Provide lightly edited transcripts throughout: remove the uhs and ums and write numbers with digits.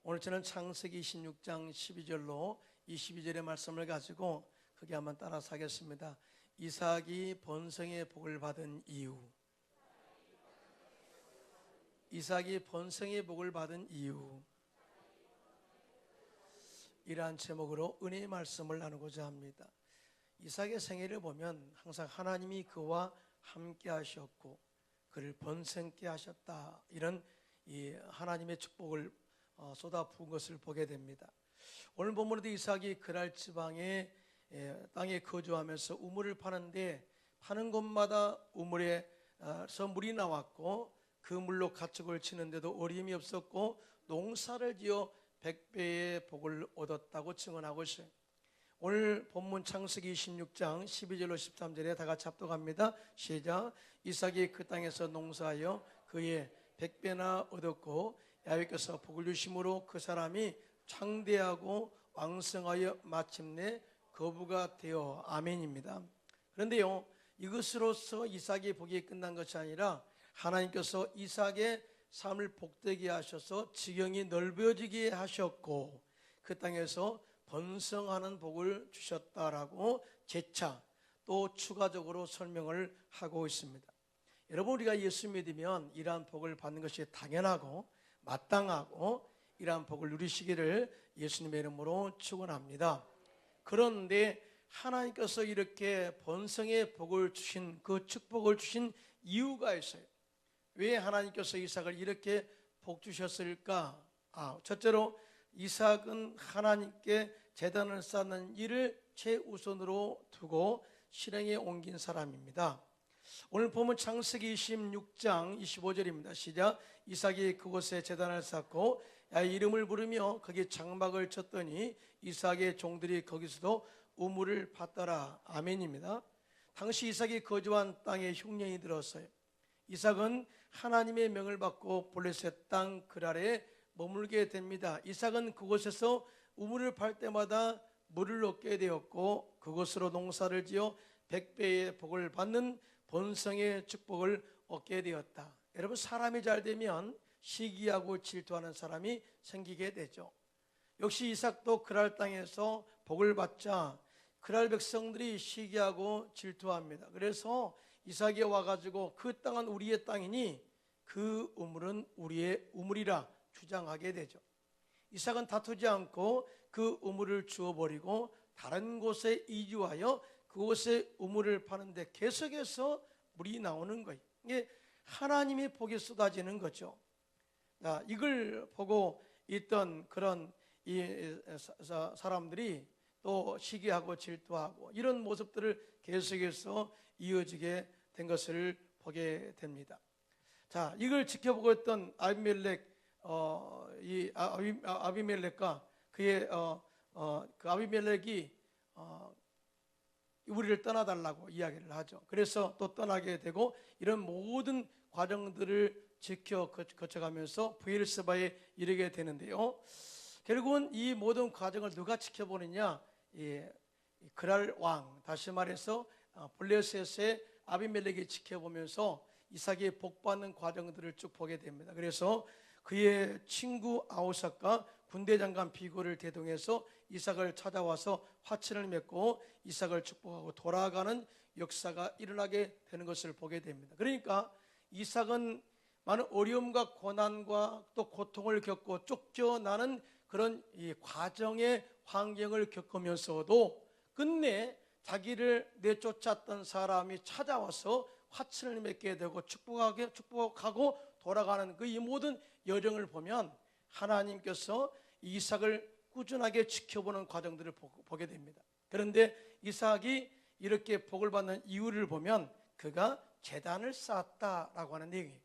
오늘 저는 창세기 26장 12절로 22절의 말씀을 가지고 크게 한번 따라서 하겠습니다. 이삭이 번성의 복을 받은 이유. 이삭이 번성의 복을 받은 이유. 이러한 제목으로 은혜의 말씀을 나누고자 합니다. 이삭의 생애를 보면 항상 하나님이 그와 함께 하셨고 그를 번성케 하셨다, 이런 이 하나님의 축복을 쏟아부은 것을 보게 됩니다. 오늘 본문에도 이삭이 그랄 지방의 땅에 거주하면서 우물을 파는데 파는 곳마다 우물에서 물이 나왔고 그 물로 가축을 치는데도 어려움이 없었고 농사를 지어 100배의 복을 얻었다고 증언하고 있어요. 오늘 본문 창세기 26장 12절로 13절에 다 같이 합독합니다. 시작. 이삭이 그 땅에서 농사하여 그의 100배나 얻었고 야훼께서 복을 주심으로 그 사람이 창대하고 왕성하여 마침내 거부가 되어. 아멘입니다. 그런데요, 이것으로서 이삭의 복이 끝난 것이 아니라 하나님께서 이삭의 삶을 복되게 하셔서 지경이 넓어지게 하셨고 그 땅에서 번성하는 복을 주셨다라고 재차 또 추가적으로 설명을 하고 있습니다. 여러분, 우리가 예수 믿으면 이러한 복을 받는 것이 당연하고 마땅하고 이러한 복을 누리시기를 예수님의 이름으로 축원합니다. 그런데 하나님께서 이렇게 번성의 복을 주신, 그 축복을 주신 이유가 있어요. 왜 하나님께서 이삭을 이렇게 복 주셨을까? 첫째로 이삭은 하나님께 제단을 쌓는 일을 최우선으로 두고 실행에 옮긴 사람입니다. 오늘 보면 창세기 26장 25절입니다. 시작. 이삭이 그곳에 제단을 쌓고 야훼 이름을 부르며 거기에 장막을 쳤더니 이삭의 종들이 거기서도 우물을 받더라. 아멘입니다. 당시 이삭이 거주한 땅에 흉년이 들었어요. 이삭은 하나님의 명을 받고 블레셋 땅 그랄에 머물게 됩니다. 이삭은 그곳에서 우물을 팔 때마다 물을 얻게 되었고 그곳으로 농사를 지어 100배의 복을 받는 번성의 축복을 얻게 되었다. 여러분, 사람이 잘 되면 시기하고 질투하는 사람이 생기게 되죠. 역시 이삭도 그랄 땅에서 복을 받자 그랄 백성들이 시기하고 질투합니다. 그래서 이삭이 와가지고 그 땅은 우리의 땅이니 그 우물은 우리의 우물이라 주장하게 되죠. 이삭은 다투지 않고 그 우물을 주워버리고 다른 곳에 이주하여 그곳에 우물을 파는데 계속해서 물이 나오는 거예요. 이게 하나님의 복이 쏟아지는 거죠. 이걸 보고 있던 그런 사람들이 또 시기하고 질투하고 이런 모습들을 계속해서 이어지게 된 것을 보게 됩니다. 자, 이걸 지켜보고 있던 아비멜렉과 그의 그 아비멜렉이 우리를 떠나달라고 이야기를 하죠. 그래서 또 떠나게 되고 이런 모든 과정들을 거쳐가면서 브엘세바에 이르게 되는데요. 결국은 이 모든 과정을 누가 지켜보느냐? 그랄 왕, 다시 말해서 블레셋의 아비멜렉이 지켜보면서 이삭이 복받는 과정들을 쭉 보게 됩니다. 그래서 그의 친구 아우삭과 군대 장관 비고를 대동해서 이삭을 찾아와서 화친을 맺고 이삭을 축복하고 돌아가는 역사가 일어나게 되는 것을 보게 됩니다. 그러니까 이삭은 많은 어려움과 고난과 또 고통을 겪고 쫓겨나는 그런 이 과정의 환경을 겪으면서도 끝내 자기를 내쫓았던 사람이 찾아와서 화친을 맺게 되고 축복하고 돌아가는 그 이 모든 여정을 보면 하나님께서 이삭을 꾸준하게 지켜보는 과정들을 보게 됩니다. 그런데 이삭이 이렇게 복을 받는 이유를 보면 그가 제단을 쌓았다라고 하는 내용이에요.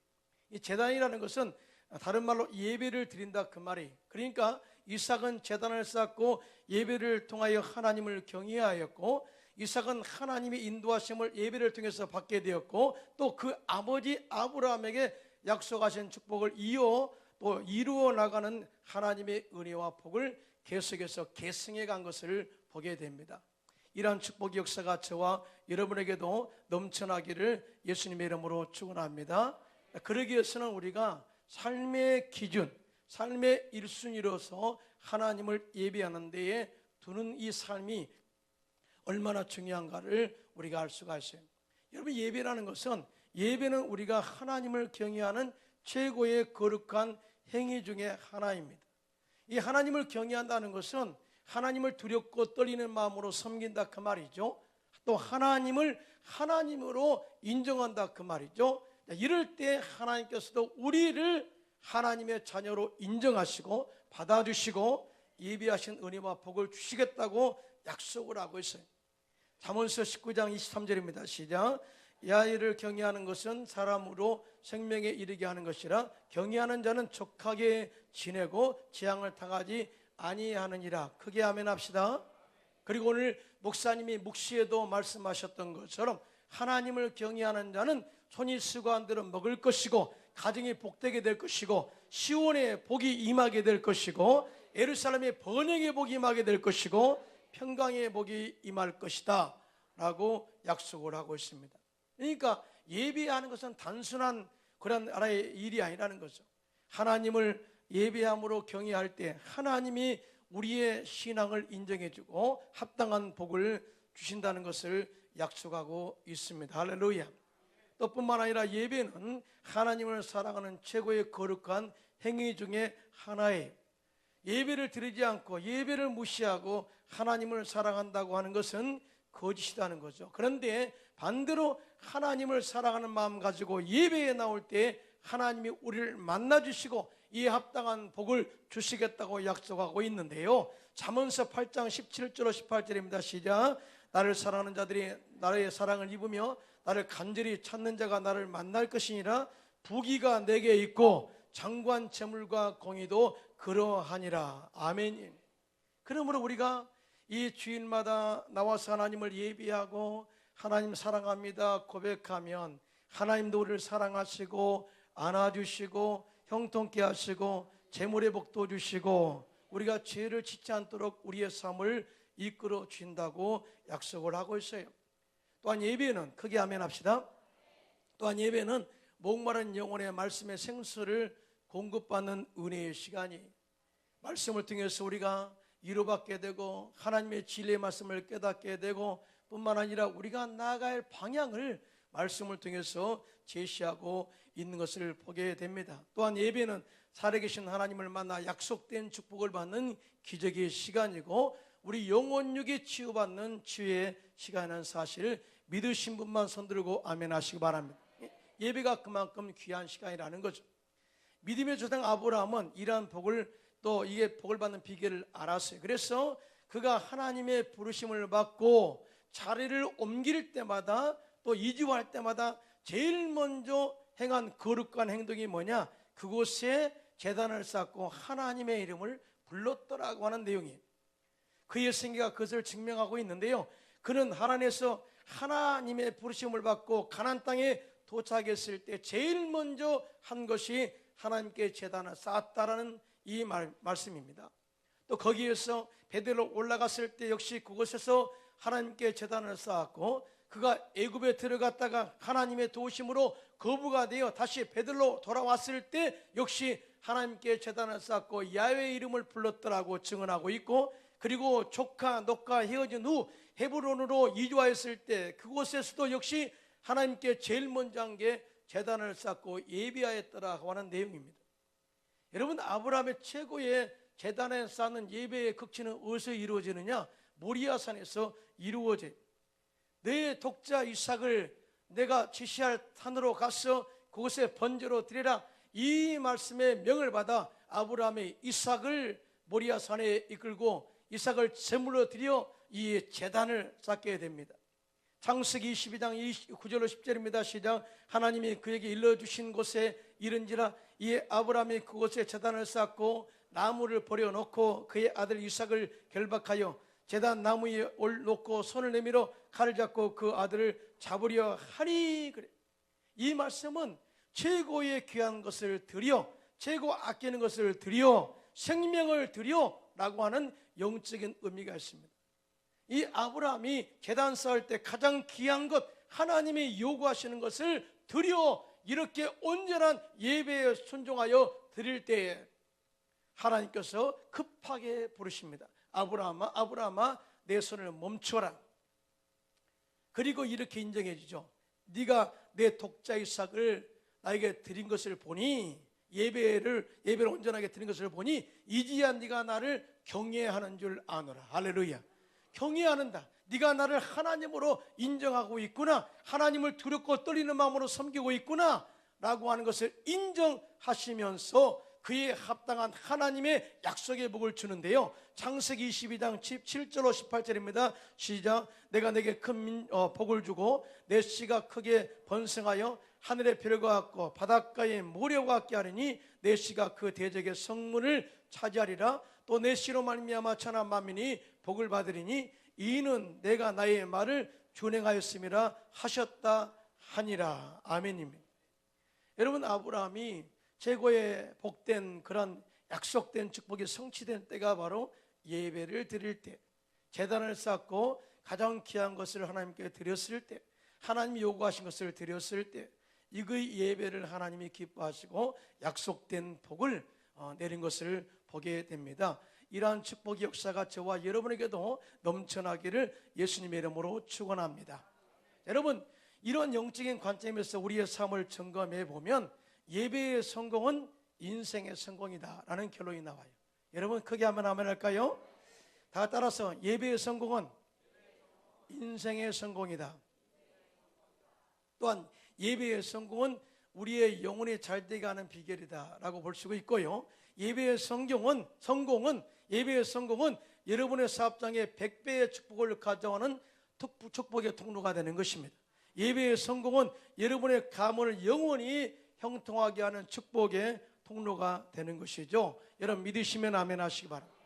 이 제단이라는 것은 다른 말로 예배를 드린다, 그 말이에요. 그러니까 이삭은 제단을 쌓고 예배를 통하여 하나님을 경외하였고 이삭은 하나님의 인도하심을 예배를 통해서 받게 되었고 또 그 아버지 아브라함에게 약속하신 축복을 이루어 나가는 하나님의 은혜와 복을 계속해서 계승해 간 것을 보게 됩니다. 이러한 축복의 역사가 저와 여러분에게도 넘쳐나기를 예수님의 이름으로 축원합니다. 그러기 위해서는 우리가 삶의 기준, 삶의 1순위로서 하나님을 예배하는 데에 두는 이 삶이 얼마나 중요한가를 우리가 알 수가 있어요. 여러분, 예배라는 것은, 예배는 우리가 하나님을 경외하는 최고의 거룩한 행위 중에 하나입니다. 이 하나님을 경외한다는 것은 하나님을 두렵고 떨리는 마음으로 섬긴다 그 말이죠. 또 하나님을 하나님으로 인정한다 그 말이죠. 이럴 때 하나님께서도 우리를 하나님의 자녀로 인정하시고 받아주시고 예비하신 은혜와 복을 주시겠다고 약속을 하고 있어요. 잠언서 19장 23절입니다. 시작. 야훼를 경외하는 것은 사람으로 생명에 이르게 하는 것이라 경외하는 자는 족하게 지내고 재앙을 당하지 아니하느니라. 크게 아멘 합시다. 그리고 오늘 목사님이 묵시에도 말씀하셨던 것처럼 하나님을 경외하는 자는 손이 수고한 대로 먹을 것이고 가정이 복되게 될 것이고 시온의 복이 임하게 될 것이고 예루살렘의 번영의 복이 임하게 될 것이고 평강의 복이 임할 것이다 라고 약속을 하고 있습니다. 그러니까 예배하는 것은 단순한 그런 나라의 일이 아니라는 거죠. 하나님을 예배함으로 경외할 때 하나님이 우리의 신앙을 인정해주고 합당한 복을 주신다는 것을 약속하고 있습니다. 할렐루야. 또 뿐만 아니라 예배는 하나님을 사랑하는 최고의 거룩한 행위 중에 하나예요. 예배를 드리지 않고 예배를 무시하고 하나님을 사랑한다고 하는 것은 거짓이라는 거죠. 그런데 반대로 하나님을 사랑하는 마음 가지고 예배에 나올 때 하나님이 우리를 만나주시고 이에 합당한 복을 주시겠다고 약속하고 있는데요. 잠언서 8장 17절 18절입니다. 시작. 나를 사랑하는 자들이 나의 사랑을 입으며 나를 간절히 찾는 자가 나를 만날 것이니라. 부귀가 내게 있고 장관 재물과 공의도 그러하니라. 아멘. 그러므로 우리가 이 주일마다 나와서 하나님을 예비하고 하나님 사랑합니다 고백하면 하나님도 우리를 사랑하시고 안아주시고 형통케 하시고 재물의 복도 주시고 우리가 죄를 짓지 않도록 우리의 삶을 이끌어 주신다고 약속을 하고 있어요. 또한 예배는, 크게 아멘 합시다. 또한 예배는 목마른 영혼의 말씀의 생수를 공급받는 은혜의 시간이, 말씀을 통해서 우리가 위로받게 되고 하나님의 진리의 말씀을 깨닫게 되고 뿐만 아니라 우리가 나아갈 방향을 말씀을 통해서 제시하고 있는 것을 보게 됩니다. 또한 예배는 살아계신 하나님을 만나 약속된 축복을 받는 기적의 시간이고 우리 영혼육이 치유받는 치유의 시간이라는 사실을 믿으신 분만 손들고 아멘 하시기 바랍니다. 예배가 그만큼 귀한 시간이라는 거죠. 믿음의 조상 아브라함은 이러한 복을, 또 이게 복을 받는 비결을 알았어요. 그래서 그가 하나님의 부르심을 받고 자리를 옮길 때마다 또 이주할 때마다 제일 먼저 행한 거룩한 행동이 뭐냐? 그곳에 제단을 쌓고 하나님의 이름을 불렀더라고 하는 내용이에요. 그의 생애가 그것을 증명하고 있는데요. 그는 하나님에서 하나님의 부르심을 받고 가나안 땅에 도착했을 때 제일 먼저 한 것이 하나님께 제단을 쌓았다라는 이 말씀입니다. 또 거기에서 베델로 올라갔을 때 역시 그곳에서 하나님께 제단을 쌓았고 그가 애굽에 들어갔다가 하나님의 도우심으로 거부가 되어 다시 베들로 돌아왔을 때 역시 하나님께 제단을 쌓고 야훼의 이름을 불렀더라고 증언하고 있고, 그리고 조카 노카 헤어진 후 헤브론으로 이주하였을 때 그곳에서도 역시 하나님께 제일 먼저 한 게 제단을 쌓고 예배하였더라고 하는 내용입니다. 여러분, 아브라함의 최고의 제단에 쌓는 예배의 극치는 어디서 이루어지느냐? 모리아산에서 이루어져요. 내 독자 이삭을 내가 지시할 산으로 가서 그곳에 번제로 드리라, 이 말씀의 명을 받아 아브라함의 이삭을 모리아산에 이끌고 이삭을 제물로 드려 이 제단을 쌓게 됩니다. 창세기 22장 9절로 10절입니다. 시작. 하나님이 그에게 일러주신 곳에 이른지라 이에 아브라함이 그곳에 제단을 쌓고 나무를 버려놓고 그의 아들 이삭을 결박하여 제단 나무 위에 올놓고 손을 내밀어 칼을 잡고 그 아들을 잡으려 하니. 그래. 이 말씀은 최고의 귀한 것을 드려, 최고 아끼는 것을 드려, 생명을 드려 라고 하는 영적인 의미가 있습니다. 이 아브라함이 제단 쌓을 때 가장 귀한 것, 하나님이 요구하시는 것을 드려 이렇게 온전한 예배에 순종하여 드릴 때에 하나님께서 급하게 부르십니다. 아브라함아, 아브라함아, 내 손을 멈춰라. 그리고 이렇게 인정해 주죠. 네가 내 독자 이삭을 나에게 드린 것을 보니, 예배를 온전하게 드린 것을 보니 이제야 네가 나를 경외하는 줄 아노라. 할렐루야. 경외하는다. 네가 나를 하나님으로 인정하고 있구나, 하나님을 두렵고 떨리는 마음으로 섬기고 있구나 라고 하는 것을 인정하시면서 그에 합당한 하나님의 약속의 복을 주는데요, 창세기 22장 7절로 18절입니다 시작. 내가 내게 큰 복을 주고 내 씨가 크게 번성하여 하늘의 별과 같고 바닷가의 모래와 같게 하리니 내 씨가 그 대적의 성문을 차지하리라. 또 내 씨로 말미암아 천하 만민이 복을 받으리니 이는 내가 나의 말을 준행하였음이라 하셨다 하니라. 아멘입니다. 여러분, 아브라함이 최고의 복된 그런 약속된 축복이 성취된 때가 바로 예배를 드릴 때, 제단을 쌓고 가장 귀한 것을 하나님께 드렸을 때, 하나님이 요구하신 것을 드렸을 때, 이의 예배를 하나님이 기뻐하시고 약속된 복을 내린 것을 보게 됩니다. 이러한 축복의 역사가 저와 여러분에게도 넘쳐나기를 예수님의 이름으로 축원합니다. 여러분, 이런 영적인 관점에서 우리의 삶을 점검해 보면 예배의 성공은 인생의 성공이다 라는 결론이 나와요. 여러분, 크게 한번 아멘 할까요? 다 따라서, 예배의 성공은 인생의 성공이다. 또한 예배의 성공은 우리의 영혼이 잘되게 하는 비결이다 라고 볼 수가 있고요, 예배의 성공은 여러분의 사업장에 100배의 축복을 가져오는 축복의 통로가 되는 것입니다. 예배의 성공은 여러분의 가문을 영원히 형통하게 하는 축복의 통로가 되는 것이죠. 여러분, 믿으시면 아멘 하시기 바랍니다.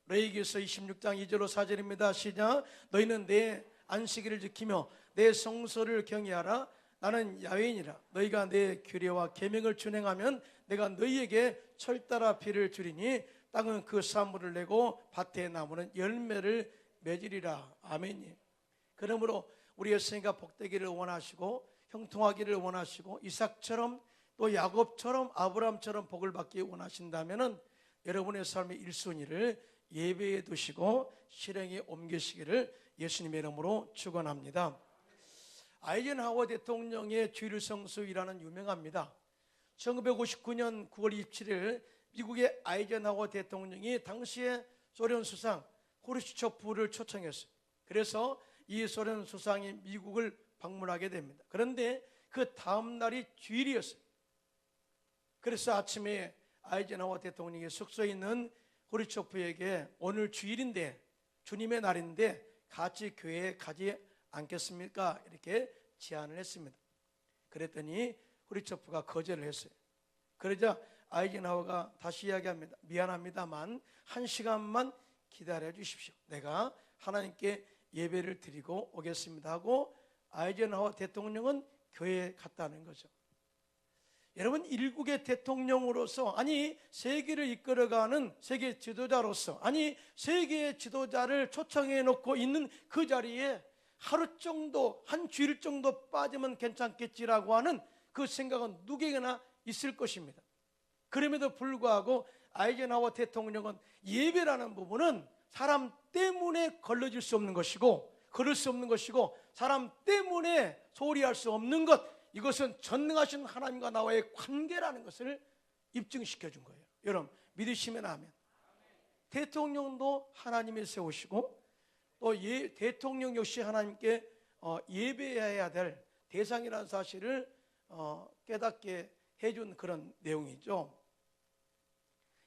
레위기서 26장 2절로 4절입니다 시작. 너희는 내 안식일을 지키며 내 성소를 경외하라. 나는 야훼니라. 너희가 내 규례와 계명을 준행하면 내가 너희에게 철따라 비를 주리니 땅은 그 산물을 내고 밭의 나무는 열매를 맺으리라. 아멘이. 그러므로 우리의 생애가 복되기를 원하시고 형통하기를 원하시고 이삭처럼 또 야곱처럼 아브라함처럼 복을 받기 원하신다면 여러분의 삶의 1순위를 예배에 두시고 실행에 옮기시기를 예수님의 이름으로 축원합니다. 아이젠하워 대통령의 주일 성수일화는 유명합니다. 1959년 9월 27일 미국의 아이젠하워 대통령이 당시의 소련 수상 후르시초프를 초청했어요. 그래서 이 소련 수상이 미국을 방문하게 됩니다. 그런데 그 다음 날이 주일이었어요. 그래서 아침에 아이젠하워 대통령이 숙소에 있는 후르시초프에게 오늘 주일인데, 주님의 날인데 같이 교회에 가지 않겠습니까? 이렇게 제안을 했습니다. 그랬더니 후르시초프가 거절을 했어요. 그러자 아이젠하워가 다시 이야기합니다. 미안합니다만 1시간만 기다려 주십시오. 내가 하나님께 예배를 드리고 오겠습니다 하고 아이젠하워 대통령은 교회에 갔다는 거죠. 여러분, 일국의 대통령으로서, 아니 세계를 이끌어가는 세계 지도자로서, 아니 세계의 지도자를 초청해 놓고 있는 그 자리에 하루 정도, 한 주일 정도 빠지면 괜찮겠지라고 하는 그 생각은 누구에게나 있을 것입니다. 그럼에도 불구하고 아이젠하워 대통령은 예배라는 부분은 사람 때문에 걸러질 수 없는 것이고, 그럴 수 없는 것이고, 사람 때문에 소홀히 할 수 없는 것, 이것은 전능하신 하나님과 나와의 관계라는 것을 입증시켜 준 거예요. 여러분, 믿으시면 아멘. 대통령도 하나님이 세우시고 또 대통령 역시 하나님께 예배해야 될 대상이라는 사실을 깨닫게 해준 그런 내용이죠.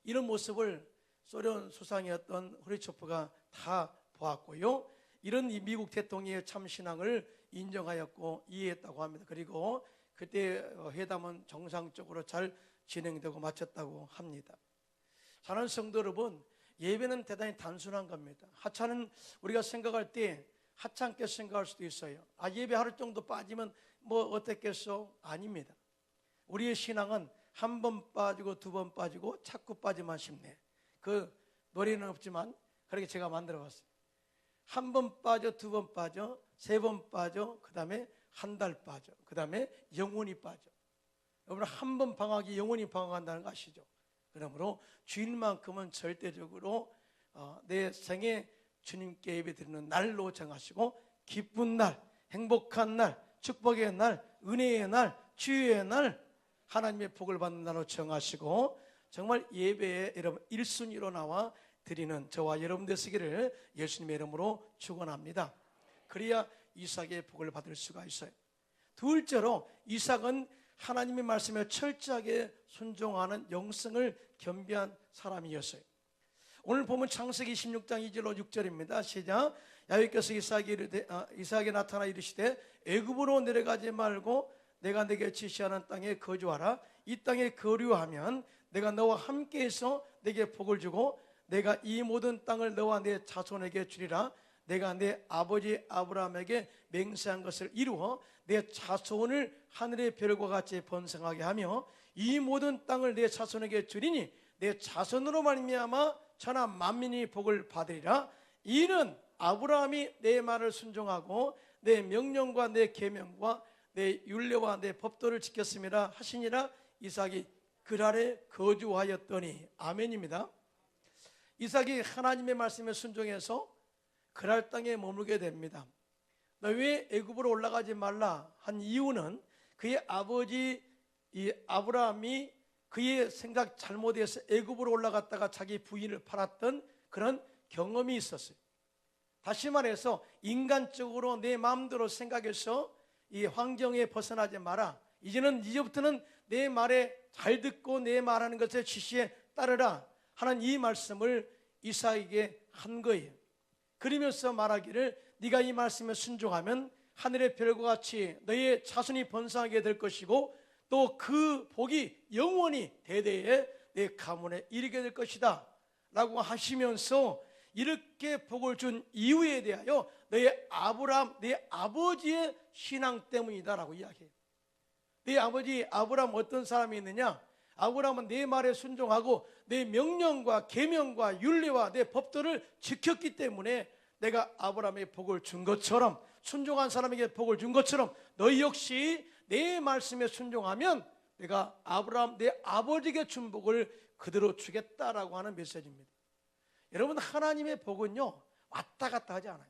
이런 모습을 소련 수상이었던 후르시초프가 다 보았고요, 이런 이 미국 대통령의 참신앙을 인정하였고 이해했다고 합니다. 그리고 그때 회담은 정상적으로 잘 진행되고 마쳤다고 합니다. 사랑하는 성도 여러분, 예배는 대단히 단순한 겁니다. 하찮은, 우리가 생각할 때 하찮게 생각할 수도 있어요. 예배 하루 정도 빠지면 뭐 어떻겠어? 아닙니다. 우리의 신앙은 한 번 빠지고 두 번 빠지고 자꾸 빠지만 싶네. 그 노래는 없지만 그렇게 제가 만들어 봤어요. 한 번 빠져, 두 번 빠져, 세 번 빠져, 그 다음에 한 달 빠져, 그 다음에 영원히 빠져. 여러분, 한 번 방학이 영원히 방학한다는 거 아시죠? 그러므로 주일만큼은 절대적으로 내 생에 주님께 예배드리는 날로 정하시고 기쁜 날, 행복한 날, 축복의 날, 은혜의 날, 치유의 날, 하나님의 복을 받는 날로 정하시고 정말 예배에 여러분 1순위로 나와 드리는 저와 여러분 되시기를 예수님의 이름으로 축원합니다. 그래야 이삭의 복을 받을 수가 있어요. 둘째로 이삭은 하나님의 말씀에 철저하게 순종하는 영성을 겸비한 사람이었어요. 오늘 보면 창세기 16장 2절로 6절입니다. 시작. 야훼께서 이삭에게 나타나 이르시되 애굽으로 내려가지 말고 내가 내게 지시하는 땅에 거주하라. 이 땅에 거류하면 내가 너와 함께해서 내게 복을 주고 내가 이 모든 땅을 너와 내 자손에게 주리라. 내가 내 아버지 아브라함에게 맹세한 것을 이루어 내 자손을 하늘의 별과 같이 번성하게 하며 이 모든 땅을 내 자손에게 주리니 내 자손으로 말미암아 천하 만민이 복을 받으리라. 이는 아브라함이 내 말을 순종하고 내 명령과 내 계명과 내 율례와 내 법도를 지켰음이라 하시니라. 이삭이 그랄에 거주하였더니. 아멘입니다. 이삭이 하나님의 말씀에 순종해서 그랄 땅에 머물게 됩니다. 너 왜 애굽으로 올라가지 말라 한 이유는 그의 아버지 이 아브라함이 그의 생각 잘못해서 애굽으로 올라갔다가 자기 부인을 팔았던 그런 경험이 있었어요. 다시 말해서 인간적으로 내 마음대로 생각해서 이 환경에 벗어나지 마라. 이제부터는 내 말에 잘 듣고 내 말하는 것에 지시에 따르라 하는 이 말씀을 이삭에게 한 거예요. 그러면서 말하기를 네가 이 말씀에 순종하면 하늘의 별과 같이 너의 자손이 번성하게 될 것이고 또 그 복이 영원히 대대에 내 가문에 이르게 될 것이다 라고 하시면서 이렇게 복을 준 이유에 대하여 너의 아브라함, 내 아버지의 신앙 때문이다 라고 이야기해요. 내 아버지 아브라함 어떤 사람이 있느냐? 아브라함은 내 말에 순종하고 내 명령과 계명과 율례와 내 법도를 지켰기 때문에 내가 아브라함에게 복을 준 것처럼, 순종한 사람에게 복을 준 것처럼 너희 역시 내 말씀에 순종하면 내가 아브라함 내 아버지에게 준 복을 그대로 주겠다라고 하는 메시지입니다. 여러분, 하나님의 복은요 왔다 갔다 하지 않아요.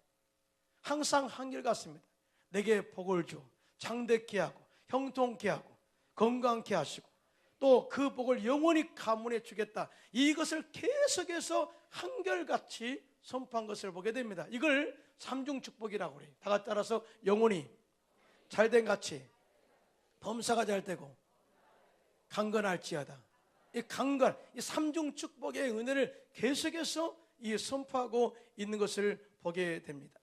항상 한결같습니다. 내게 복을 줘 장대케 하고 형통케 하고 건강케 하시고 또 그 복을 영원히 가문에 주겠다. 이것을 계속해서 한결같이 선포한 것을 보게 됩니다. 이걸 삼중축복이라고 그래요. 다 같이 따라서 영원히 잘된 같이 범사가 잘되고 강건할지어다. 이 강건, 이 삼중축복의 은혜를 계속해서 이 선포하고 있는 것을 보게 됩니다.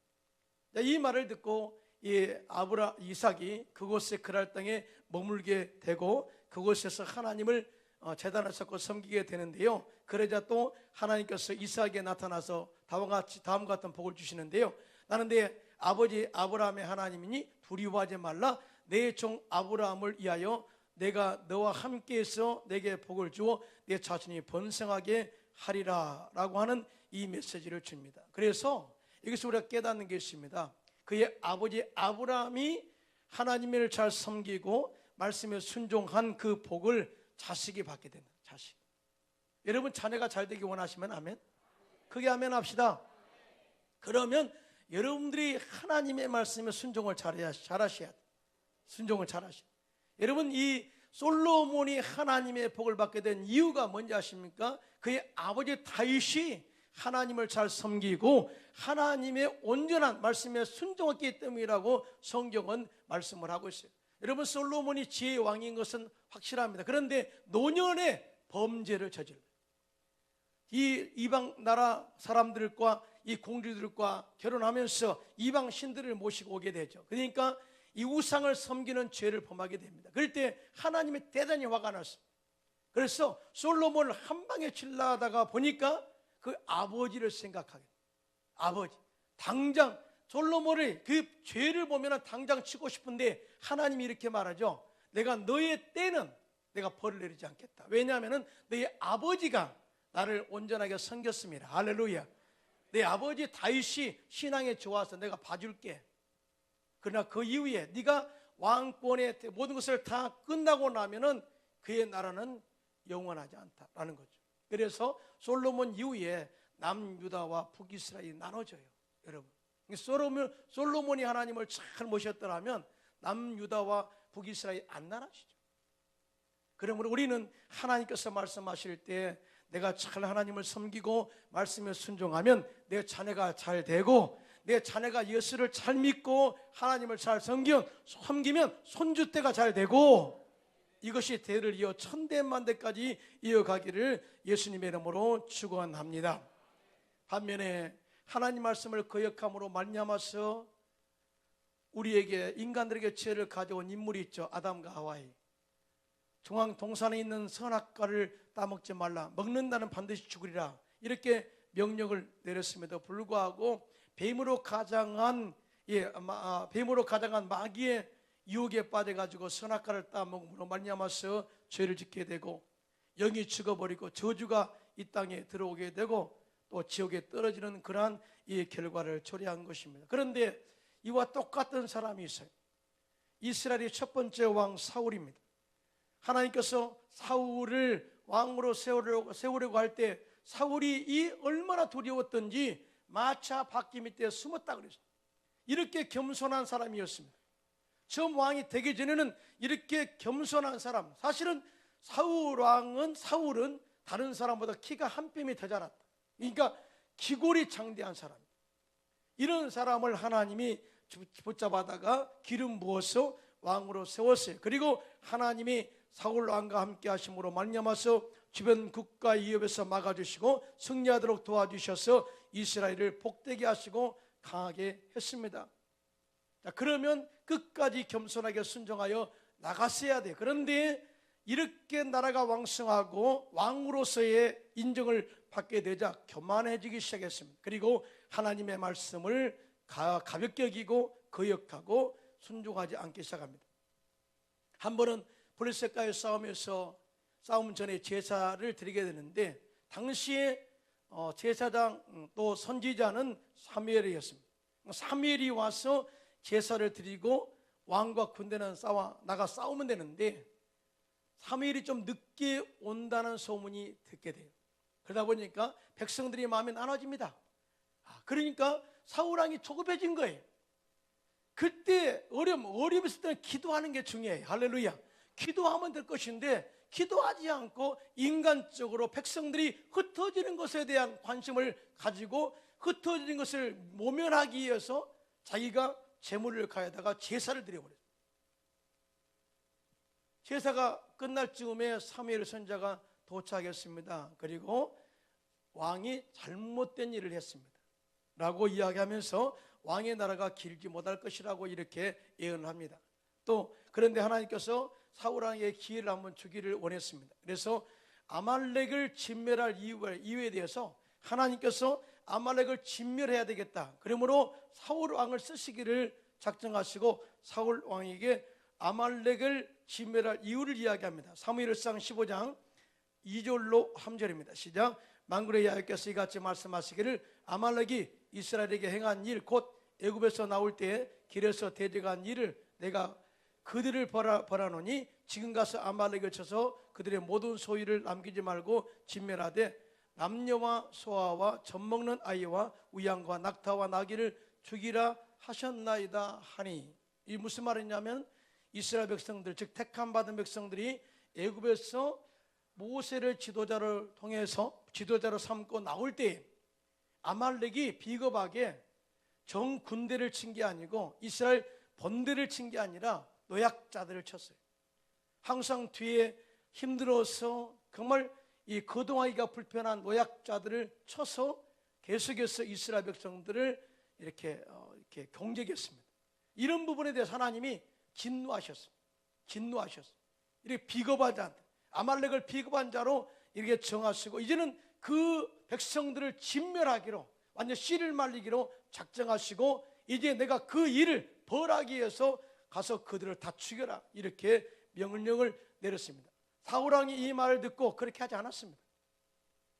이 말을 듣고 이삭이 그곳에 그랄 땅에 머물게 되고 그곳에서 하나님을 제단을 쌓고 섬기게 되는데요. 그러자 또 하나님께서 이삭에게 나타나서 다음과 같은 복을 주시는데요. 나는 내 아버지 아브라함의 하나님이니 두려워하지 말라. 내 종 아브라함을 위하여 내가 너와 함께해서 내게 복을 주어 내 자손이 번성하게 하리라 라고 하는 이 메시지를 줍니다. 그래서 여기서 우리가 깨닫는 게 있습니다. 그의 아버지 아브라함이 하나님을 잘 섬기고 말씀에 순종한 그 복을 자식이 받게 된다. 자식. 여러분 자녀가 잘 되기 원하시면 아멘. 크게 아멘 합시다. 그러면 여러분들이 하나님의 말씀에 순종을 잘하셔야 돼요. 순종을 잘하셔야 돼요. 여러분, 이 솔로몬이 하나님의 복을 받게 된 이유가 뭔지 아십니까? 그의 아버지 다윗이 하나님을 잘 섬기고 하나님의 온전한 말씀에 순종했기 때문이라고 성경은 말씀을 하고 있어요. 여러분, 솔로몬이 지혜의 왕인 것은 확실합니다. 그런데 노년에 범죄를 저질러요. 이 이방 나라 사람들과 이 공주들과 결혼하면서 이방 신들을 모시고 오게 되죠. 그러니까 이 우상을 섬기는 죄를 범하게 됩니다. 그럴 때 하나님이 대단히 화가 났어요. 그래서 솔로몬을 한 방에 칠라다가 보니까 그 아버지를 생각하게 돼요. 아버지. 당장 솔로몬의 그 죄를 보면 당장 치고 싶은데 하나님이 이렇게 말하죠. 내가 너의 때는 내가 벌을 내리지 않겠다. 왜냐하면 너의 아버지가 나를 온전하게 섬겼습니다. 할렐루야. 내 아버지 다윗이 신앙에 좋아서 내가 봐줄게. 그러나 그 이후에 네가 왕권의 모든 것을 다 끝나고 나면은 그의 나라는 영원하지 않다라는 거죠. 그래서 솔로몬 이후에 남유다와 북이스라엘이 나눠져요. 여러분, 솔로몬이 하나님을 잘 모셨더라면 남유다와 북이스라엘이 안 나눠지죠. 그러므로 우리는 하나님께서 말씀하실 때 내가 잘 하나님을 섬기고 말씀에 순종하면 내 자녀가 잘 되고, 내 자녀가 예수를 잘 믿고 하나님을 잘 섬기면 손주때가 잘 되고, 이것이 대를 이어 천대만대까지 이어가기를 예수님의 이름으로 축원합니다. 반면에 하나님 말씀을 거역함으로 말미암아서 우리에게, 인간들에게 죄를 가져온 인물이 있죠. 아담과 하와이. 중앙 동산에 있는 선악과를 따먹지 말라, 먹는다는 반드시 죽으리라, 이렇게 명령을 내렸음에도 불구하고 뱀으로 가장한 마귀의 유혹에 빠져가지고 선악과를 따먹음으로 말미암아서 죄를 짓게 되고, 영이 죽어버리고 저주가 이 땅에 들어오게 되고 또 지옥에 떨어지는 그러한 이 결과를 초래한 것입니다. 그런데 이와 똑같은 사람이 있어요. 이스라엘의 첫 번째 왕 사울입니다. 하나님께서 사울을 왕으로 세우려고 할 때 사울이 얼마나 두려웠던지 마차 바퀴 밑에 숨었다 그랬어요. 이렇게 겸손한 사람이었습니다. 처음 왕이 되기 전에는 이렇게 겸손한 사람, 사실은 사울은 다른 사람보다 키가 한 뼘이 더 자랐다. 그러니까 기골이 장대한 사람, 이런 사람을 하나님이 붙잡아다가 기름 부어서 왕으로 세웠어요. 그리고 하나님이 사울 왕과 함께 하심으로 말미암아서 주변 국가 위협에서 막아주시고 승리하도록 도와주셔서 이스라엘을 복되게 하시고 강하게 했습니다. 자, 그러면 끝까지 겸손하게 순종하여 나갔어야 돼. 그런데 이렇게 나라가 왕성하고 왕으로서의 인정을 받게 되자 교만해지기 시작했습니다. 그리고 하나님의 말씀을 가볍게 여기고 거역하고 순종하지 않기 시작합니다. 한 번은 블레셋과의 싸움 전에 제사를 드리게 되는데, 당시에 제사장 또 선지자는 사무엘이었습니다. 사무엘이 와서 제사를 드리고 왕과 군대는 나가 싸우면 되는데, 사무엘이 좀 늦게 온다는 소문이 듣게 돼요. 그러다 보니까 백성들이 마음이 나눠집니다. 그러니까 사울왕이 조급해진 거예요. 그때 어려움 있을 때는 기도하는 게 중요해요. 할렐루야. 기도하면 될 것인데 기도하지 않고 인간적으로 백성들이 흩어지는 것에 대한 관심을 가지고 흩어지는 것을 모면하기 위해서 자기가 제물을 가져다가 제사를 드려버렸어요. 제사가 끝날 즈음에 사무엘 선지자가 도착했습니다. 그리고 왕이 잘못된 일을 했습니다 라고 이야기하면서 왕의 나라가 길지 못할 것이라고 이렇게 예언합니다. 또 그런데 하나님께서 사울왕에게 기회를 한번 주기를 원했습니다. 그래서 아말렉을 진멸할 이유에 대해서 하나님께서 아말렉을 진멸해야 되겠다, 그러므로 사울왕을 쓰시기를 작정하시고 사울왕에게 아말렉을 진멸할 이유를 이야기합니다. 사무엘상 15장 2절로 3절입니다. 시작. 만군의 여호와께서 이같이 말씀하시기를 아말렉이 이스라엘에게 행한 일, 곧 애굽에서 나올 때 길에서 대적한 일을 내가 그들을 벌하노니 지금 가서 아말렉을 쳐서 그들의 모든 소유를 남기지 말고 진멸하되 남녀와 소아와 젖먹는 아이와 우양과 낙타와 나귀를 죽이라 하셨나이다 하니, 이 무슨 말이냐면 이스라엘 백성들, 즉 택함 받은 백성들이 애굽에서 모세를 지도자를 통해서 지도자로 삼고 나올 때 아말렉이 비겁하게 정 군대를 친 게 아니고 이스라엘 본대를 친 게 아니라 노약자들을 쳤어요. 항상 뒤에 힘들어서 정말 이 거동하기가 불편한 노약자들을 쳐서 계속해서 이스라엘 백성들을 이렇게 경쟁했습니다. 이런 부분에 대해서 하나님이 진노하셨습니다. 이렇게 비겁한 자, 아말렉을 비겁한 자로 이렇게 정하시고 이제는 그 백성들을 진멸하기로, 완전 씨를 말리기로 작정하시고 이제 내가 그 일을 벌하기 위해서 가서 그들을 다 죽여라, 이렇게 명령을 내렸습니다. 사울왕이 이 말을 듣고 그렇게 하지 않았습니다.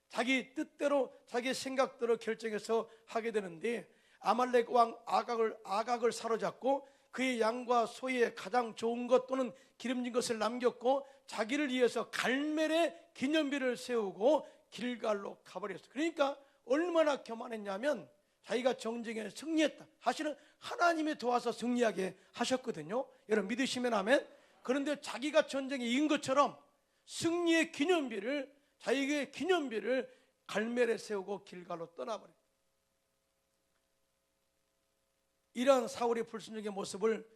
자기 뜻대로 자기 생각대로 결정해서 하게 되는데 아말렉 왕 아각을 사로잡고 그의 양과 소의 가장 좋은 것 또는 기름진 것을 남겼고 자기를 위해서 갈멜의 기념비를 세우고 길갈로 가버렸어요. 그러니까 얼마나 교만했냐면 자기가 정쟁에 승리했다. 사실은 하나님이 도와서 승리하게 하셨거든요. 여러분 믿으시면 아멘. 그런데 자기가 전쟁에 이긴 것처럼 승리의 기념비를, 자기의 기념비를 갈멜에 세우고 길갈로 떠나버렸다. 이러한 사울의 불순종의 모습을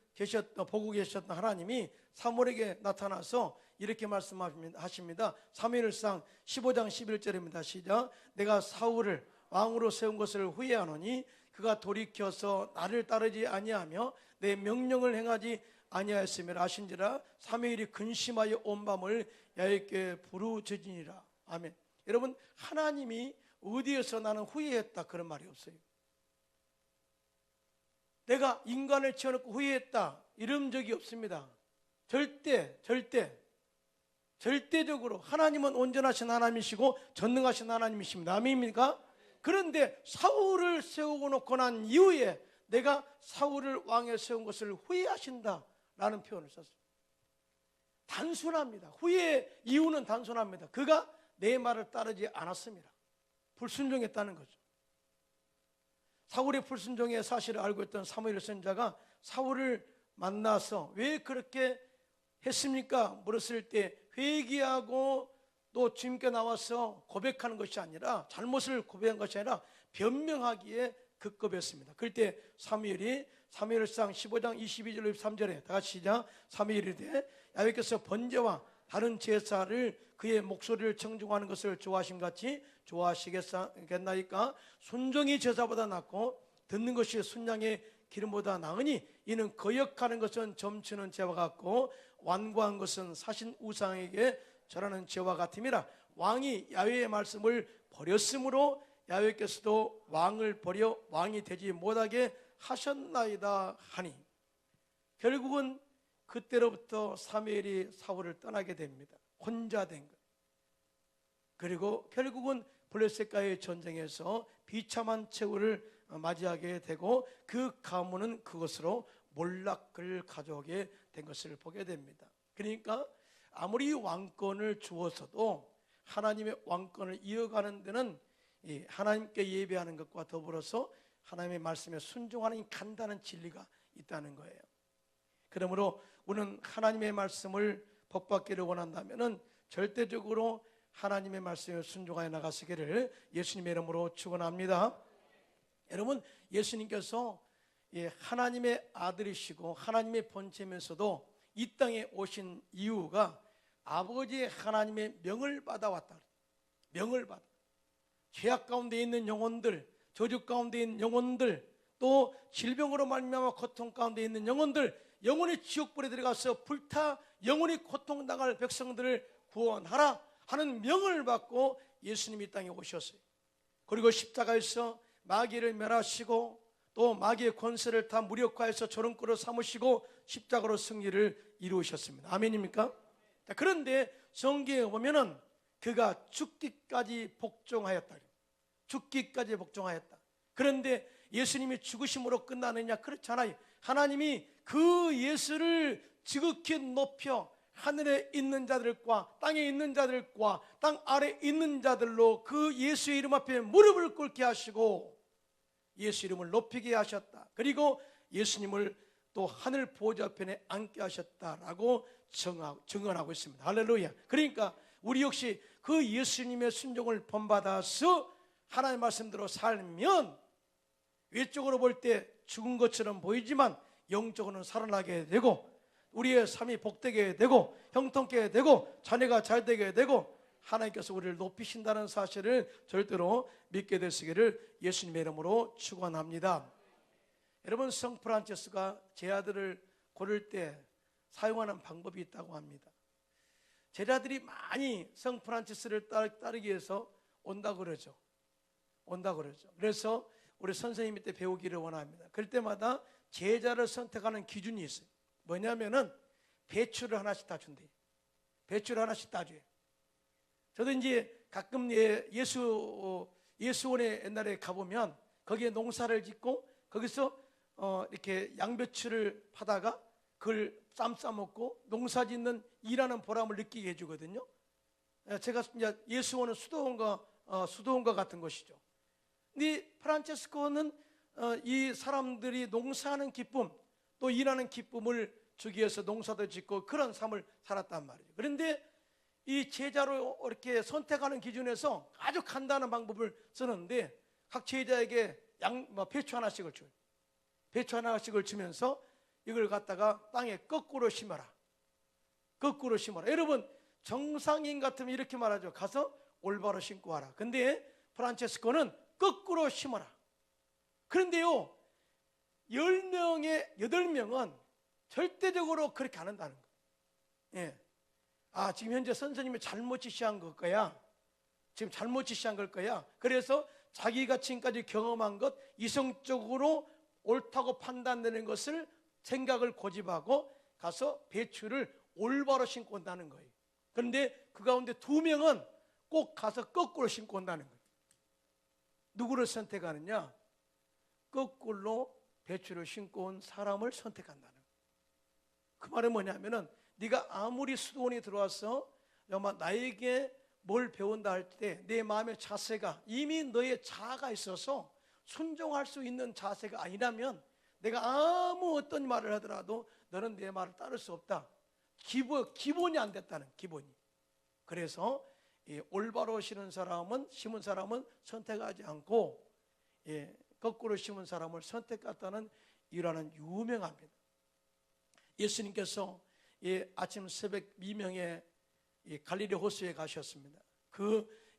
보고 계셨던 하나님이 사무엘에게 나타나서 이렇게 말씀하십니다. 사무엘상 15장 11절입니다. 시작. 내가 사울을 왕으로 세운 것을 후회하노니 그가 돌이켜서 나를 따르지 아니하며 내 명령을 행하지 아니하였음을 아신지라. 사무엘이 근심하여 온 밤을 야훼께 부르짖으니라. 아멘. 여러분, 하나님이 어디에서 나는 후회했다 그런 말이 없어요. 내가 인간을 지어놓고 후회했다 이런 적이 없습니다. 절대적으로 하나님은 온전하신 하나님이시고 전능하신 하나님이십니다. 아멘입니까? 그런데 사울을 세우고 놓고 난 이후에 내가 사울을 왕에 세운 것을 후회하신다라는 표현을 썼습니다. 단순합니다. 후회의 이유는 단순합니다. 그가 내 말을 따르지 않았습니다. 불순종했다는 거죠. 사울의 불순종의 사실을 알고 있던 사무엘 선지자가 사울을 만나서 왜 그렇게 했습니까? 물었을 때 회개하고 또 주님께 나와서 고백하는 것이 아니라, 잘못을 고백한 것이 아니라 변명하기에 급급했습니다. 그럴 때 사무엘이 사무엘상 15장 22절 23절에 다 같이 시작. 사무엘이 이르되 야훼께서 번제와 다른 제사를 그의 목소리를 청중하는 것을 좋아하심 같이 좋아하시겠나이까? 순종이 제사보다 낫고 듣는 것이 순양의 기름보다 나으니 이는 거역하는 것은 점치는 죄와 같고 완고한 것은 사신 우상에게 절하는 죄와 같음이라. 왕이 야훼의 말씀을 버렸으므로 야훼께서도 왕을 버려 왕이 되지 못하게 하셨나이다 하니, 결국은 그때로부터 사무엘이 사울을 떠나게 됩니다. 혼자 된 것. 그리고 결국은 블레셋과의 전쟁에서 비참한 최후를 맞이하게 되고 그 가문은 그것으로 몰락을 가져오게 된 것을 보게 됩니다. 그러니까 아무리 왕권을 주어서도 하나님의 왕권을 이어가는 데는 하나님께 예배하는 것과 더불어서 하나님의 말씀에 순종하는 간단한 진리가 있다는 거예요. 그러므로 우리는 하나님의 말씀을 복받기를 원한다면 절대적으로 하나님의 말씀에 순종하여 나가시기를 예수님의 이름으로 축원합니다. 여러분, 예수님께서 하나님의 아들이시고 하나님의 본체면서도 이 땅에 오신 이유가 아버지의 하나님의 명을 받아왔다. 명을 받아. 죄악 가운데 있는 영혼들, 저주 가운데 있는 영혼들, 또 질병으로 말미암아 고통 가운데 있는 영혼들, 영혼이 지옥불에 들어가서 불타 영혼이 고통당할 백성들을 구원하라 하는 명을 받고 예수님이 이 땅에 오셨어요. 그리고 십자가에서 마귀를 멸하시고 또 마귀의 권세를 다 무력화해서 조롱거로 삼으시고 십자가로 승리를 이루셨습니다. 아멘입니까? 그런데 성경에 보면은 그가 죽기까지 복종하였다. 죽기까지 복종하였다. 그런데 예수님이 죽으심으로 끝나느냐? 그렇잖아요. 하나님이 그 예수를 지극히 높여 하늘에 있는 자들과 땅에 있는 자들과 땅 아래 있는 자들로 그 예수의 이름 앞에 무릎을 꿇게 하시고 예수 이름을 높이게 하셨다. 그리고 예수님을 또 하늘 보좌편에 앉게 하셨다라고 증언하고 있습니다. 할렐루야. 그러니까 우리 역시 그 예수님의 순종을 본받아서 하나님의 말씀대로 살면 외적으로 볼 때 죽은 것처럼 보이지만 영적으로는 살아나게 되고 우리의 삶이 복되게 되고 형통케 되고 자녀가 잘 되게 되고 하나님께서 우리를 높이신다는 사실을 절대로 믿게 되시기를 예수님의 이름으로 축원합니다. 여러분, 성 프란치스가 제자들을 고를 때 사용하는 방법이 있다고 합니다. 제자들이 많이 성 프란치스를 따르기 위해서 온다고 그러죠. 그래서 우리 선생님 밑에 배우기를 원합니다. 그럴 때마다 제자를 선택하는 기준이 있어요. 뭐냐면은 배추를 하나씩 다 준대요. 배추를 하나씩 따줘요. 저도 이제 가끔 예수원에 옛날에 가보면 거기에 농사를 짓고 거기서 이렇게 양배추를 파다가 그걸 쌈 싸먹고 농사짓는 일하는 보람을 느끼게 해주거든요. 제가 이제 예수원은 수도원과 같은 것이죠. 근데 프란체스코는 이 사람들이 농사하는 기쁨, 또 일하는 기쁨을 주기 위해서 농사도 짓고 그런 삶을 살았단 말이에요. 그런데 이 제자로 이렇게 선택하는 기준에서 아주 간단한 방법을 쓰는데, 각 제자에게 배추 하나씩을 줘요. 배추 하나씩을 주면서 이걸 갖다가 땅에 거꾸로 심어라. 거꾸로 심어라. 여러분, 정상인 같으면 이렇게 말하죠. 가서 올바로 심고 와라. 근데 프란체스코는 거꾸로 심어라. 그런데요, 10명의 8명은 절대적으로 그렇게 안 한다는 거예요. 예. 지금 현재 선생님이 잘못 지시한 걸 거야. 지금 잘못 지시한 걸 거야. 그래서 자기가 지금까지 경험한 것, 이성적으로 옳다고 판단되는 것을 생각을 고집하고 가서 배추를 올바로 심고 온다는 거예요. 그런데 그 가운데 2명은 꼭 가서 거꾸로 심고 온다는 거예요. 누구를 선택하느냐? 거꾸로 배추를 심고 온 사람을 선택한다는 거예요. 그 말은 뭐냐면은, 네가 아무리 수도원에 들어와서 나에게 뭘 배운다 할 때 내 마음의 자세가 이미 너의 자아가 있어서 순종할 수 있는 자세가 아니라면, 내가 아무 어떤 말을 하더라도 너는 내 말을 따를 수 없다. 기본이 안 됐다는, 기본이. 그래서 올바로 심은 사람은 선택하지 않고 거꾸로 심은 사람을 선택했다는 일화는 유명합니다. 예수님께서 아침 새벽 미명에 갈릴리 호수에 가셨습니다.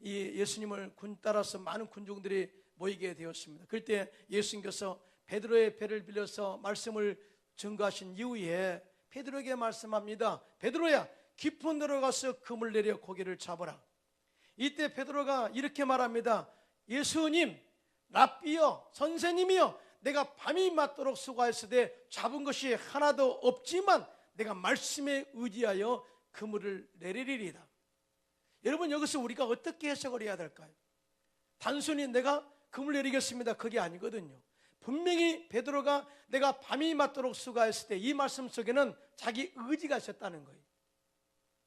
예수님을 따라서 많은 군중들이 모이게 되었습니다. 그때 예수님께서 베드로의 배를 빌려서 말씀을 증거하신 이후에 베드로에게 말씀합니다. 베드로야, 깊은 데로 가서 그물 내려 고기를 잡아라. 이때 베드로가 이렇게 말합니다. 예수님, 랍비여, 선생님이여, 내가 밤이 맞도록 수고하였으되 잡은 것이 하나도 없지만 내가 말씀에 의지하여 그물을 내리리이다. 여러분, 여기서 우리가 어떻게 해석을 해야 될까요? 단순히 내가 그물 내리겠습니다, 그게 아니거든요. 분명히 베드로가 내가 밤이 맞도록 수고했을 때 이 말씀 속에는 자기 의지가 있었다는 거예요.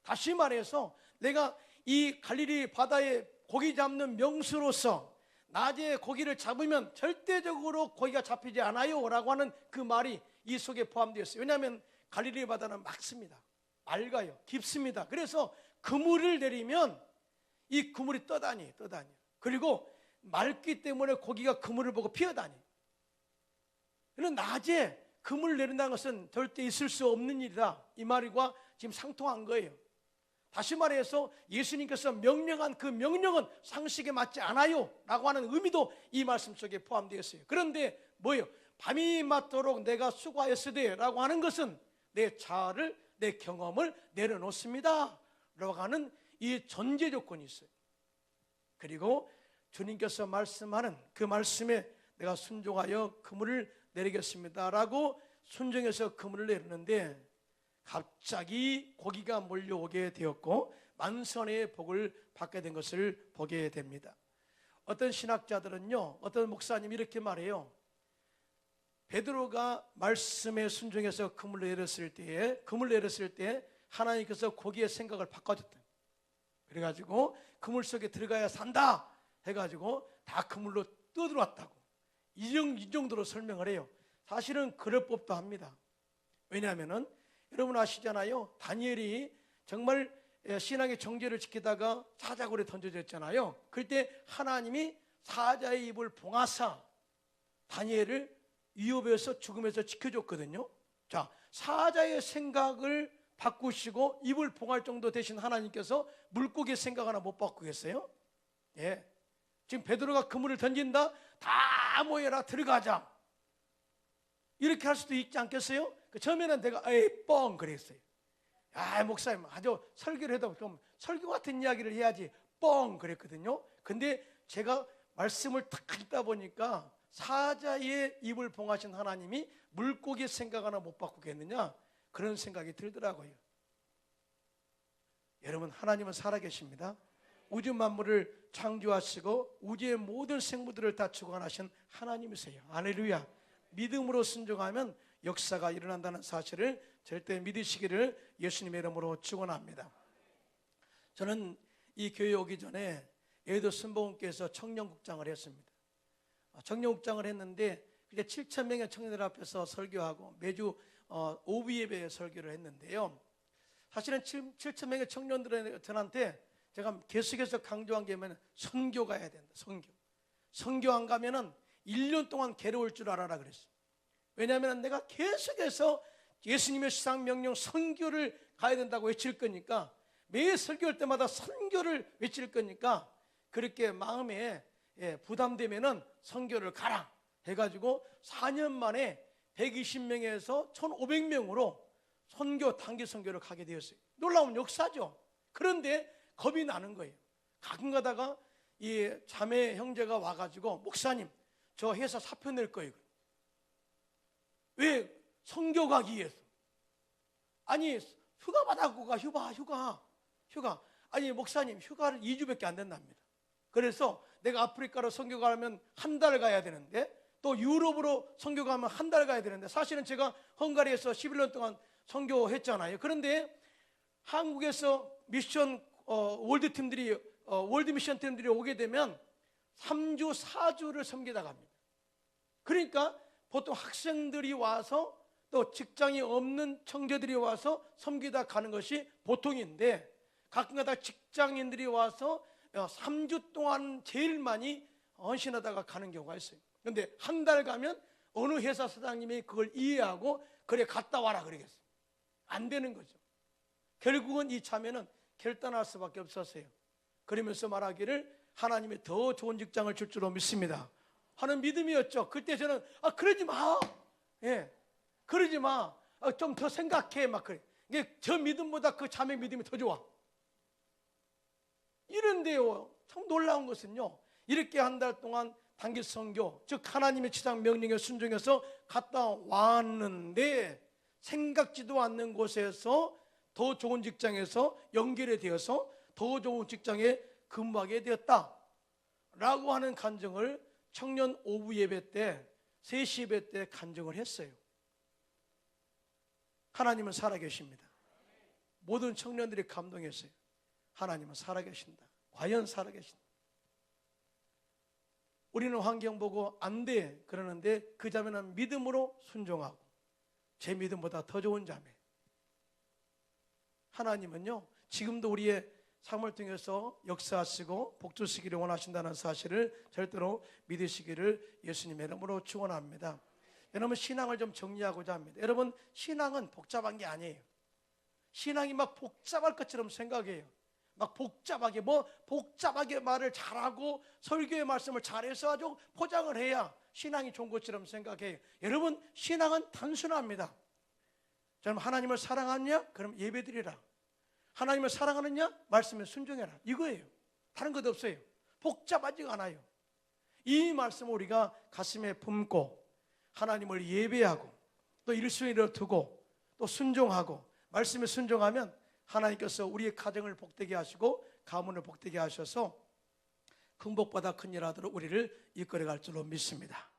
다시 말해서 내가 이 갈릴리 바다에 고기 잡는 명수로서 낮에 고기를 잡으면 절대적으로 고기가 잡히지 않아요 라고 하는 그 말이 이 속에 포함되어 있어요. 왜냐하면 갈릴리 바다는 맑습니다. 맑아요. 깊습니다. 그래서 그물을 내리면 이 그물이 떠다녀요. 그리고 맑기 때문에 고기가 그물을 보고 피어다녀요. 그런데 낮에 그물을 내린다는 것은 절대 있을 수 없는 일이다, 이 말과 지금 상통한 거예요. 다시 말해서 예수님께서 명령한 그 명령은 상식에 맞지 않아요 라고 하는 의미도 이 말씀 속에 포함되어 있어요. 그런데 뭐예요? 밤이 맞도록 내가 수고하였으되 라고 하는 것은 내 자아를, 내 경험을 내려놓습니다 라고 하는 이 전제 조건이 있어요. 그리고 주님께서 말씀하는 그 말씀에 내가 순종하여 그물을 내리겠습니다 라고 순종해서 그물을 내리는데, 갑자기 고기가 몰려오게 되었고 만선의 복을 받게 된 것을 보게 됩니다. 어떤 신학자들은요, 어떤 목사님이 이렇게 말해요. 베드로가 말씀에 순종해서 그물을 내렸을 때 하나님께서 고기의 생각을 바꿔줬다. 그래가지고 그물 속에 들어가야 산다 해가지고 다 그물로 떠들어왔다고, 이 정도로 설명을 해요. 사실은 그럴 법도 합니다. 왜냐하면은 여러분 아시잖아요. 다니엘이 정말 신앙의 정죄를 지키다가 사자굴에 던져졌잖아요. 그때 하나님이 사자의 입을 봉하사 다니엘을 위협에서 죽음에서 지켜줬거든요. 자, 사자의 생각을 바꾸시고 입을 봉할 정도 되신 하나님께서 물고기의 생각 하나 못 바꾸겠어요? 예. 지금 베드로가 그물을 던진다, 다 모여라, 들어가자, 이렇게 할 수도 있지 않겠어요? 처음에는 내가 뻥 그랬어요. 목사님 아주 설교를 해도 좀 설교 같은 이야기를 해야지 뻥 그랬거든요. 근데 제가 말씀을 탁 읽다 보니까 사자의 입을 봉하신 하나님이 물고기 생각 하나 못 바꾸겠느냐, 그런 생각이 들더라고요. 여러분, 하나님은 살아계십니다. 우주 만물을 창조하시고 우주의 모든 생물들을 다 주관하신 하나님이세요. 할렐루야. 믿음으로 순종하면 역사가 일어난다는 사실을 절대 믿으시기를 예수님의 이름으로 축원합니다. 저는 이 교회 오기 전에 여의도 순복음교회에서 청년국장을 했습니다. 청년국장을 했는데 이제 7,000명의 청년들 앞에서 설교하고 매주 오후 예배 설교를 했는데요. 사실은 7,000명의 청년들한테 제가 계속해서 강조한 게 뭐냐면 선교 가야 된다. 선교 안 가면은 1년 동안 괴로울 줄 알아라 그랬어요. 왜냐하면 내가 계속해서 예수님의 시상명령 선교를 가야 된다고 외칠 거니까, 매 설교할 때마다 선교를 외칠 거니까 그렇게 마음에 부담되면은 선교를 가라 해가지고 4년 만에 120명에서 1,500명으로 단기 선교를 가게 되었어요. 놀라운 역사죠. 그런데 겁이 나는 거예요. 가끔 가다가 이 자매 형제가 와가지고 목사님 저 회사 사표 낼 거예요. 왜? 선교 가기 위해서. 아니 휴가 받았고 가. 휴가. 아니 목사님 휴가를 2주밖에 안 된답니다. 그래서 내가 아프리카로 선교 가려면 한 달 가야 되는데, 또 유럽으로 선교 가면 한 달 가야 되는데, 사실은 제가 헝가리에서 11년 동안 선교했잖아요. 그런데 한국에서 미션 월드 미션 팀들이 오게 되면 3주 4주를 섬기다 갑니다. 그러니까 보통 학생들이 와서 또 직장이 없는 청년들이 와서 섬기다 가는 것이 보통인데, 가끔가다 직장인들이 와서 3주 동안 제일 많이 헌신하다가 가는 경우가 있어요. 그런데 한 달 가면 어느 회사 사장님이 그걸 이해하고 그래 갔다 와라 그러겠어요. 안 되는 거죠. 결국은 이 자매는 결단할 수밖에 없었어요. 그러면서 말하기를 하나님이 더 좋은 직장을 줄 줄로 믿습니다 하는 믿음이었죠. 그때 저는 그러지 마. 그러지 마. 좀 더 생각해. 막 그래. 이게 저 믿음보다 그 자매 믿음이 더 좋아. 이런데요, 참 놀라운 것은요, 이렇게 한 달 동안 단기 선교, 즉 하나님의 지상 명령에 순종해서 갔다 왔는데 생각지도 않는 곳에서 더 좋은 직장에서 연결이 되어서 더 좋은 직장에 근무하게 되었다라고 하는 간증을 청년 오후 예배 때 3시 예배 때 간증을 했어요. 하나님은 살아계십니다. 모든 청년들이 감동했어요. 하나님은 살아계신다. 과연 살아계신다. 우리는 환경 보고 안 돼 그러는데 그 자매는 믿음으로 순종하고, 제 믿음보다 더 좋은 자매. 하나님은요 지금도 우리의 삶을 통해서 역사하시고 복주시기를 원하신다는 사실을 절대로 믿으시기를 예수님의 이름으로 축원합니다. 여러분, 신앙을 좀 정리하고자 합니다. 여러분, 신앙은 복잡한 게 아니에요. 신앙이 막 복잡할 것처럼 생각해요. 막 복잡하게 말을 잘하고 설교의 말씀을 잘해서 아주 포장을 해야 신앙이 좋은 것처럼 생각해요. 여러분, 신앙은 단순합니다. 저는 하나님을 사랑하느냐? 그럼 예배드리라. 하나님을 사랑하느냐? 말씀에 순종해라. 이거예요. 다른 것 없어요. 복잡하지가 않아요. 이 말씀을 우리가 가슴에 품고 하나님을 예배하고 또 일순위로 두고 또 순종하고 말씀에 순종하면 하나님께서 우리의 가정을 복되게 하시고 가문을 복되게 하셔서 큰 복보다 큰 일 하도록 우리를 이끌어갈 줄로 믿습니다.